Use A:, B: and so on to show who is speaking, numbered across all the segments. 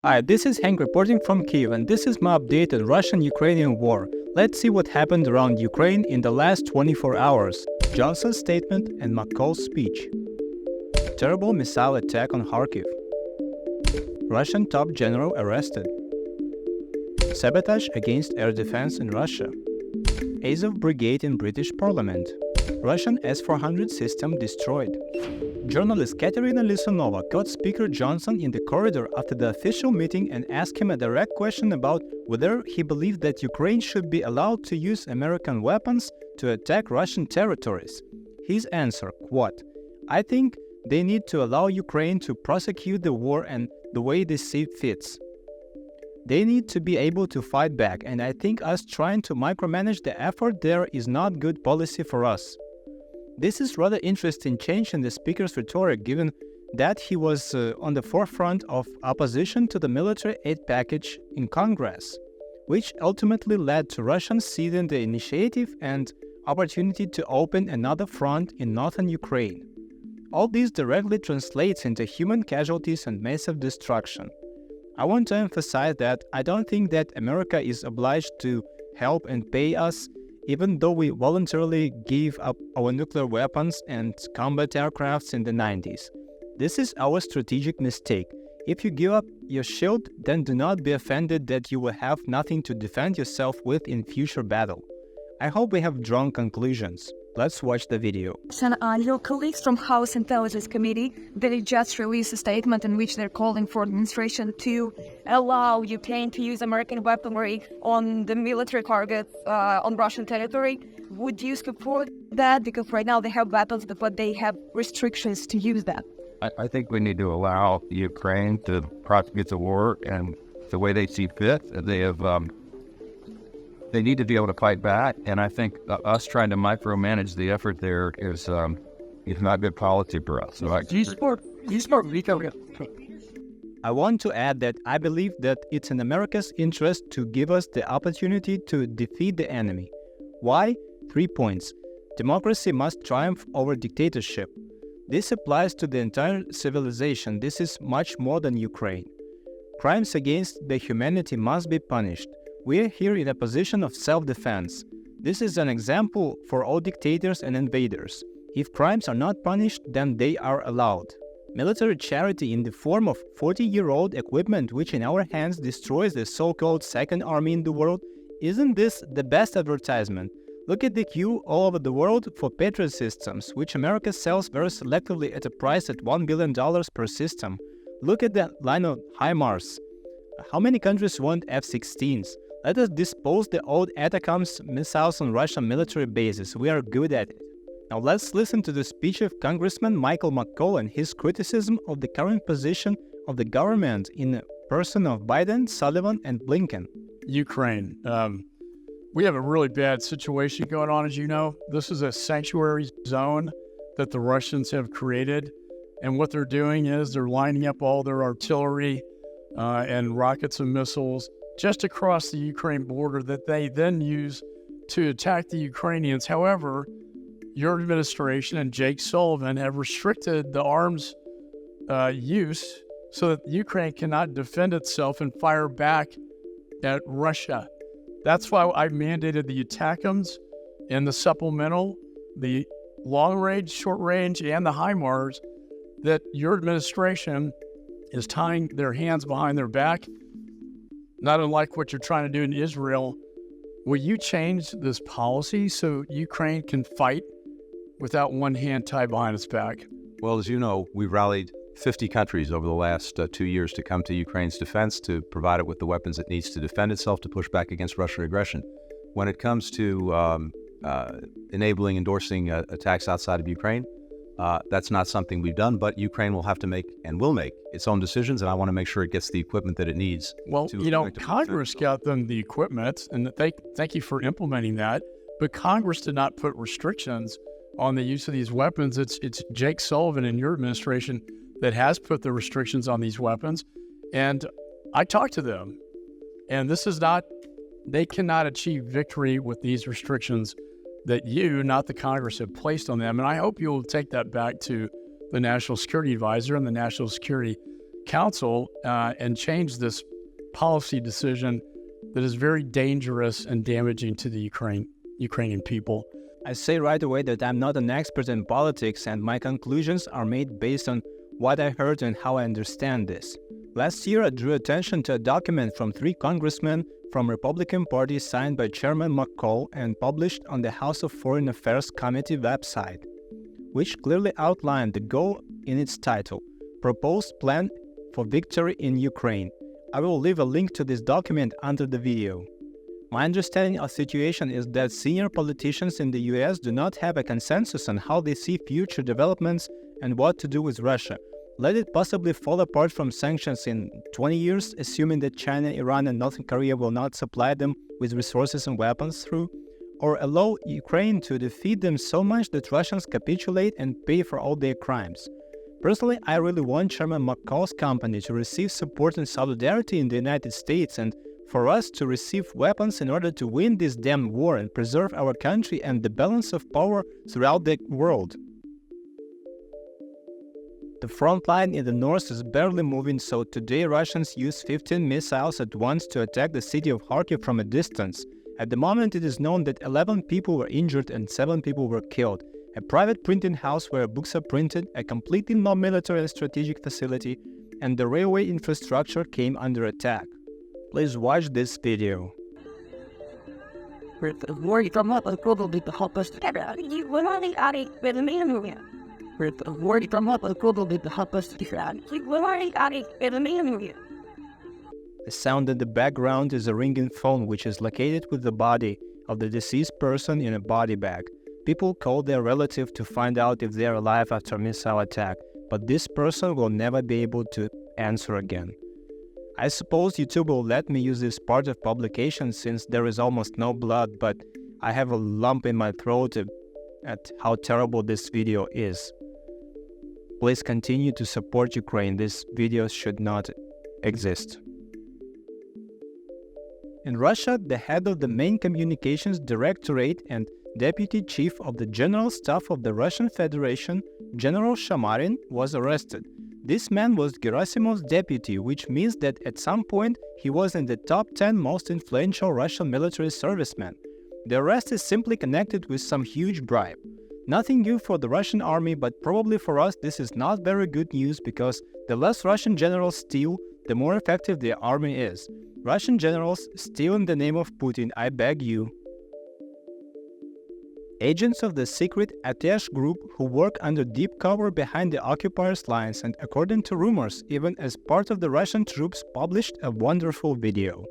A: Hi, this is Hank reporting from Kyiv, and this is my update on Russian-Ukrainian war. Let's see what happened around Ukraine in the last 24 hours. Johnson's statement and McCaul's speech. Terrible missile attack on Kharkiv. Russian top general arrested. Sabotage against air defense in Russia. Azov Brigade in British Parliament. Russian S-400 system destroyed. Journalist Katerina Lisonova caught Speaker Johnson in the corridor after the official meeting and asked him a direct question about whether he believed that Ukraine should be allowed to use American weapons to attack Russian territories. His answer, quote, "I think they need to allow Ukraine to prosecute the war and the way they see fits. They need to be able to fight back, and I think us trying to micromanage the effort there is not good policy for us." This is rather interesting change in the speaker's rhetoric, given that he was on the forefront of opposition to the military aid package in Congress, which ultimately led to Russians seizing the initiative and opportunity to open another front in northern Ukraine. All this directly translates into human casualties and massive destruction. I want to emphasize that I don't think that America is obliged to help and pay us, even though we voluntarily gave up our nuclear weapons and combat aircrafts in the 90s. This is our strategic mistake. If you give up your shield, then do not be offended that you will have nothing to defend yourself with in future battle. I hope we have drawn conclusions. Let's watch the video.
B: Your colleagues from House Intelligence Committee, they just released a statement in which they're calling for administration to allow Ukraine to use American weaponry on the military targets on Russian territory. Would you support that? Because right now they have weapons, but they have restrictions to use that.
C: I think we need to allow Ukraine to prosecute the war and the way they see fit. They need to be able to fight back, and I think us trying to micromanage the effort there is not good policy for us. So
A: I want to add that I believe that it's in America's interest to give us the opportunity to defeat the enemy. Why? 3 points. Democracy must triumph over dictatorship. This applies to the entire civilization. This is much more than Ukraine. Crimes against the humanity must be punished. We are here in a position of self-defense. This is an example for all dictators and invaders. If crimes are not punished, then they are allowed. Military charity in the form of 40-year-old equipment which in our hands destroys the so-called second army in the world, isn't this the best advertisement? Look at the queue all over the world for Patriot systems, which America sells very selectively at a price at $1 billion per system. Look at the line of HIMARS. How many countries want F-16s? Let us dispose the old ATACMS missiles on Russian military bases. We are good at it. Now let's listen to the speech of Congressman Michael McCaul and his criticism of the current position of the government in the person of Biden, Sullivan, and Blinken.
D: Ukraine. We have a really bad situation going on, as you know. This is a sanctuary zone that the Russians have created. And what they're doing is they're lining up all their artillery and rockets and missiles just across the Ukraine border that they then use to attack the Ukrainians. However, your administration and Jake Sullivan have restricted the arms use so that Ukraine cannot defend itself and fire back at Russia. That's why I mandated the ATACMS and the supplemental, the long range, short range, and the HIMARS, that your administration is tying their hands behind their back, not unlike what you're trying to do in Israel. Will you change this policy so Ukraine can fight without one hand tied behind its back?
E: Well, as you know, we rallied 50 countries over the last 2 years to come to Ukraine's defense, to provide it with the weapons it needs to defend itself, to push back against Russian aggression. When it comes to enabling, endorsing attacks outside of Ukraine, that's not something we've done, but Ukraine will have to make and will make its own decisions, and I want to make sure it gets the equipment that it needs.
D: Well, Congress got them the equipment, and thank you for implementing that, but Congress did not put restrictions on the use of these weapons. It's Jake Sullivan and your administration that has put the restrictions on these weapons, and I talked to them, and they cannot achieve victory with these restrictions that you, not the Congress, have placed on them. And I hope you'll take that back to the National Security Advisor and the National Security council and change this policy decision that is very dangerous and damaging to the Ukrainian people.
A: I say right away that I'm not an expert in politics, and my conclusions are made based on what I heard and how I understand this. Last year, I drew attention to a document from 3 congressmen from Republican Party signed by Chairman McCaul and published on the House of Foreign Affairs Committee website, which clearly outlined the goal in its title, Proposed Plan for Victory in Ukraine. I will leave a link to this document under the video. My understanding of the situation is that senior politicians in the US do not have a consensus on how they see future developments and what to do with Russia. Let it possibly fall apart from sanctions in 20 years, assuming that China, Iran, and North Korea will not supply them with resources and weapons through, or allow Ukraine to defeat them so much that Russians capitulate and pay for all their crimes. Personally, I really want Chairman McCaul's company to receive support and solidarity in the United States, and for us to receive weapons in order to win this damn war and preserve our country and the balance of power throughout the world. The front line in the north is barely moving, so today Russians use 15 missiles at once to attack the city of Kharkiv from a distance. At the moment, it is known that 11 people were injured and 7 people were killed. A private printing house where books are printed, a completely non-military and strategic facility, and the railway infrastructure came under attack. Please watch this video. The sound in the background is a ringing phone which is located with the body of the deceased person in a body bag. People call their relative to find out if they are alive after a missile attack, but this person will never be able to answer again. I suppose YouTube will let me use this part of publication since there is almost no blood, but I have a lump in my throat at how terrible this video is. Please continue to support Ukraine. This video should not exist. In Russia, the head of the main communications directorate and deputy chief of the General Staff of the Russian Federation, General Shamarin, was arrested. This man was Gerasimov's deputy, which means that at some point he was in the top 10 most influential Russian military servicemen. The arrest is simply connected with some huge bribe. Nothing new for the Russian army, but probably for us this is not very good news because the less Russian generals steal, the more effective their army is. Russian generals, steal in the name of Putin, I beg you. Agents of the secret Sabotage group who work under deep cover behind the occupiers' lines and, according to rumors, even as part of the Russian troops, published a wonderful video.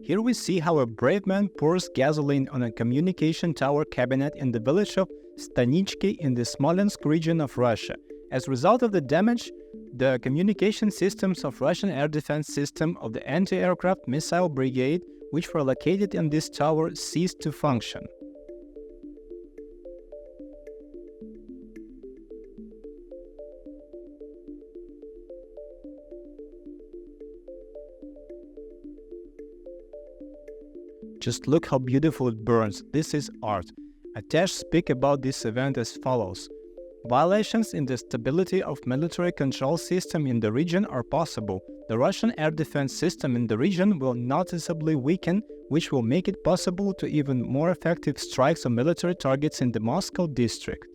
A: Here we see how a brave man pours gasoline on a communication tower cabinet in the village of Stanichki in the Smolensk region of Russia. As a result of the damage, the communication systems of Russian air defense system of the anti-aircraft missile brigade, which were located in this tower, ceased to function. Just look how beautiful it burns. This is art. Sabotage speak about this event as follows. Violations in the stability of military control system in the region are possible. The Russian air defense system in the region will noticeably weaken, which will make it possible to even more effective strikes on military targets in the Moscow district.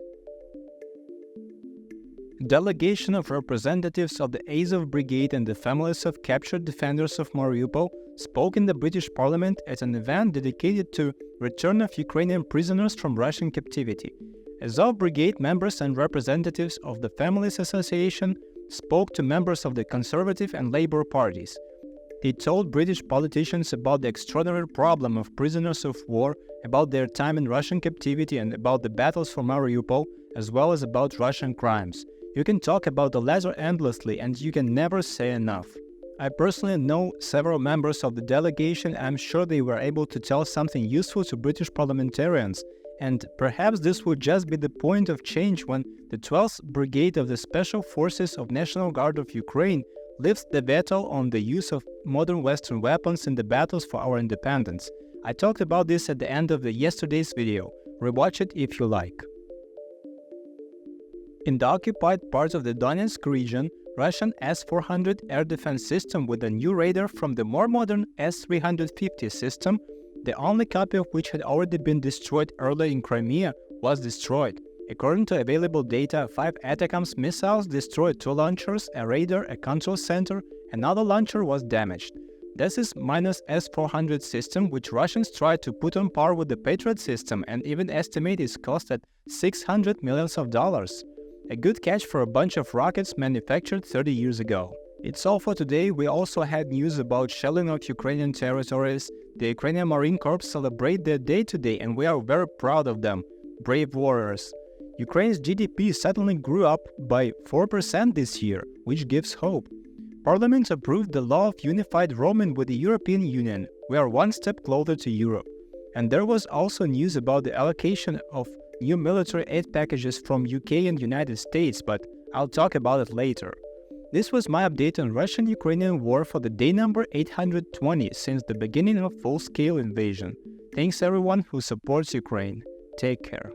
A: A delegation of representatives of the Azov Brigade and the families of captured defenders of Mariupol spoke in the British Parliament at an event dedicated to return of Ukrainian prisoners from Russian captivity. Azov Brigade members and representatives of the Families Association spoke to members of the Conservative and Labour parties. They told British politicians about the extraordinary problem of prisoners of war, about their time in Russian captivity and about the battles for Mariupol, as well as about Russian crimes. You can talk about the latter endlessly and you can never say enough. I personally know several members of the delegation and I'm sure they were able to tell something useful to British parliamentarians. And perhaps this would just be the point of change when the 12th Brigade of the Special Forces of National Guard of Ukraine lifts the veto on the use of modern Western weapons in the battles for our independence. I talked about this at the end of yesterday's video. Rewatch it if you like. In the occupied parts of the Donetsk region, Russian S-400 air defense system with a new radar from the more modern S-350 system, the only copy of which had already been destroyed earlier in Crimea, was destroyed. According to available data, 5 ATACMS missiles destroyed 2 launchers, a radar, a control center. Another launcher was damaged. This is minus S-400 system, which Russians tried to put on par with the Patriot system and even estimate its cost at $600 million. A good catch for a bunch of rockets manufactured 30 years ago. It's all for today. We also had news about shelling of Ukrainian territories. The Ukrainian Marine Corps celebrate their day today and we are very proud of them. Brave warriors. Ukraine's GDP suddenly grew up by 4% this year, which gives hope. Parliament approved the law of unified roaming with the European Union. We are one step closer to Europe. And there was also news about the allocation of new military aid packages from UK and United States, but I'll talk about it later. This was my update on Russian-Ukrainian war for the day number 820 since the beginning of full-scale invasion. Thanks everyone who supports Ukraine. Take care.